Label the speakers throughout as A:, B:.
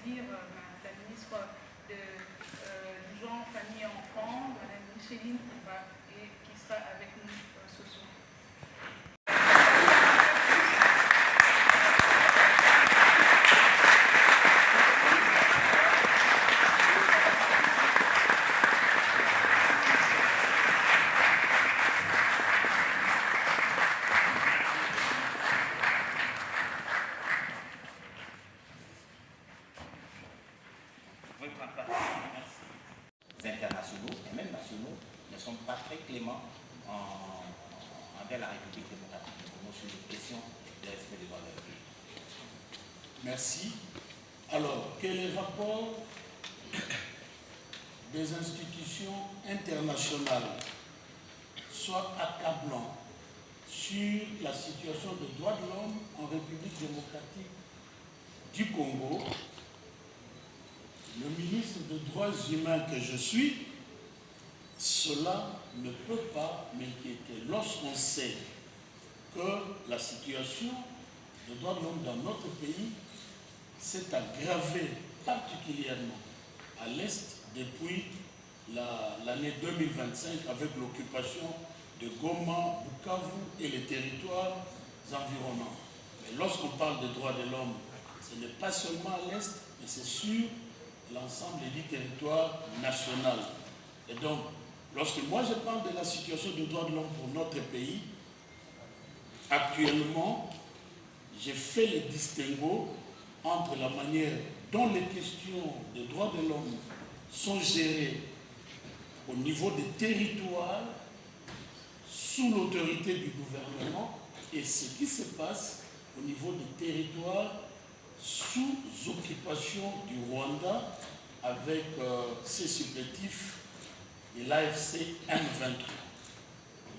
A: dire la ministre du genre, famille et enfants, Mme Micheline Pouba, qui sera avec nous ce soir.
B: Internationaux et même nationaux ne sont pas très cléments envers la République démocratique du Congo sur les questions de respect des droits de l'homme.
C: Merci. Alors, quel est le rapport des institutions internationales, soit accablant, sur la situation des droits de l'homme en République démocratique du Congo? Le ministre des Droits humains que je suis, cela ne peut pas m'inquiéter. Lorsqu'on sait que la situation des droits de l'homme dans notre pays s'est aggravée particulièrement à l'Est depuis l'année 2025 avec l'occupation de Goma, Bukavu et les territoires environnants. Mais lorsqu'on parle des droits de l'homme, ce n'est pas seulement à l'Est, mais c'est sur l'ensemble du territoire national. Et donc, lorsque moi je parle de la situation des droits de l'homme pour notre pays, actuellement, j'ai fait le distinguo entre la manière dont les questions des droits de l'homme sont gérées au niveau des territoires sous l'autorité du gouvernement et ce qui se passe au niveau des territoires sous occupation du Rwanda avec ses supplétifs et l'AFC M23.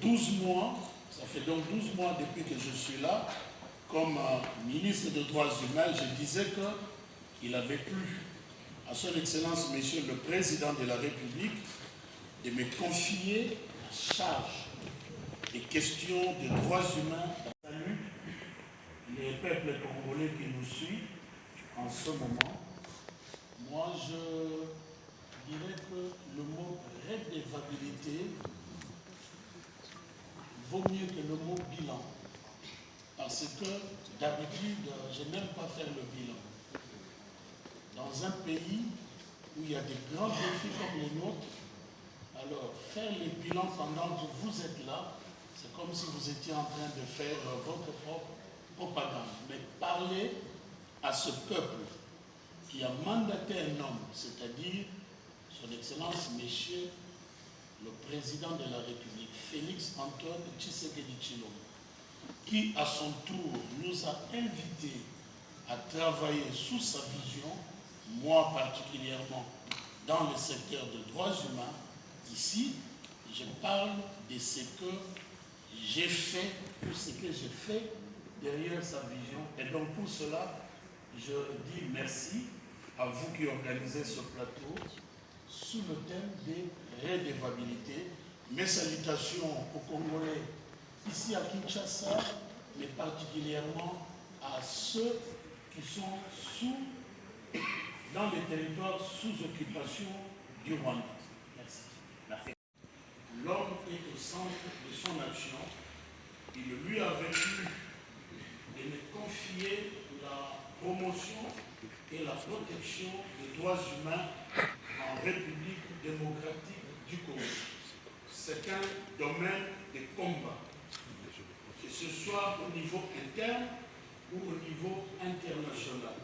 C: 12 mois, ça fait donc 12 mois depuis que je suis là, comme ministre des Droits humains, je disais qu'il avait plu à son Excellence, Monsieur le Président de la République, de me confier à charge des questions de droits humains. Salut les peuples congolais qui nous suivent en ce moment. Moi, je dirais que le mot redevabilité vaut mieux que le mot bilan. Parce que d'habitude, je n'aime pas faire le bilan. Dans un pays où il y a des grands défis comme les nôtres, alors faire le bilan pendant que vous êtes là, c'est comme si vous étiez en train de faire votre propre propagande. Mais parler à ce peuple qui a mandaté un homme, c'est-à-dire son Excellence, Monsieur le Président de la République, Félix Antoine Tshisekedi Tshilombo, qui à son tour nous a invités à travailler sous sa vision, moi particulièrement dans le secteur des droits humains. Ici, je parle de ce que j'ai fait, tout ce que j'ai fait derrière sa vision. Et donc pour cela, je dis merci à vous qui organisez ce plateau sous le thème des redevabilités. Mes salutations aux Congolais ici à Kinshasa, mais particulièrement à ceux qui sont dans les territoires sous occupation du Rwanda. Merci. Merci. L'homme est au centre de son action. Il lui avait plu de me confier la promotion et la protection des droits humains en République démocratique du Congo. C'est un domaine de combat, que ce soit au niveau interne ou au niveau international.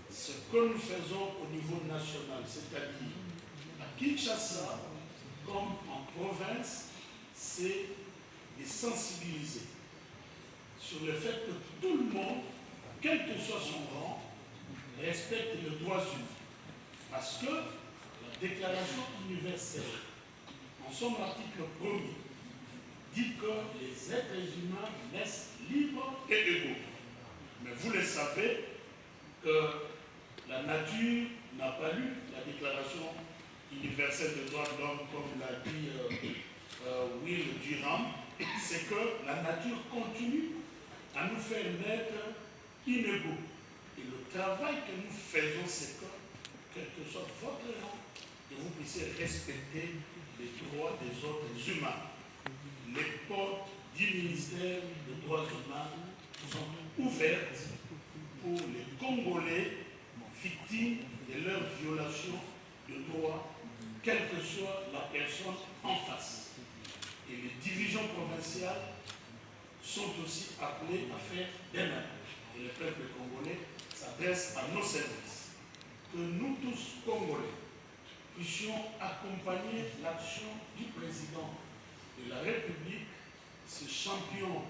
C: Ce que nous faisons au niveau national, c'est-à-dire à Kinshasa comme en province, c'est de sensibiliser sur le fait que tout le monde, quel que soit son rang, respecte les droits humains. Parce que la Déclaration universelle, en son article 1er, dit que les êtres humains naissent libres et égaux. Mais vous le savez que la nature n'a pas lu la Déclaration universelle des droits de l'homme, comme l'a dit Will Durham, c'est que la nature continue à nous faire naître inégaux. Et le travail que nous faisons, c'est que, quel que soit votre rang, que vous puissiez respecter les droits des autres humains. Les portes du ministère des droits humains sont ouvertes pour les Congolais victimes de leurs violations de droits, quelle que soit la personne en face. Et les divisions provinciales sont aussi appelées à faire des mêmes. Et le peuple congolais s'adresse à nos services. Que nous tous, Congolais, puissions accompagner l'action du président de la République, ce champion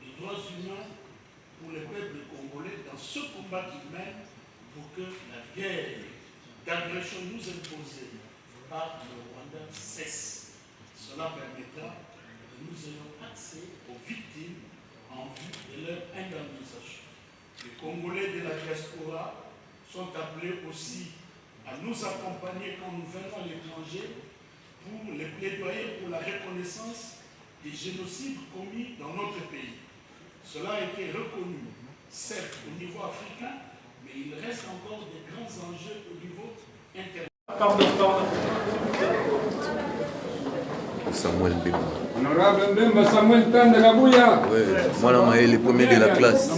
C: des droits humains pour le peuple congolais dans ce combat qu'il mène pour que la guerre d'agression nous imposée par le Rwanda cesse. Cela permettra que nous ayons accès aux victimes en vue de leur indemnisation. Les Congolais de la diaspora sont appelés aussi à nous accompagner quand nous venons à l'étranger pour les plaidoyer pour la reconnaissance des génocides commis dans notre pays. Cela a été reconnu, certes au niveau africain, mais il reste encore des grands enjeux au niveau international.
D: Samuel Mbemba.
E: Honorable Mbemba Samuel Tandakabouya.
D: Ouais, moi, le premier de la classe.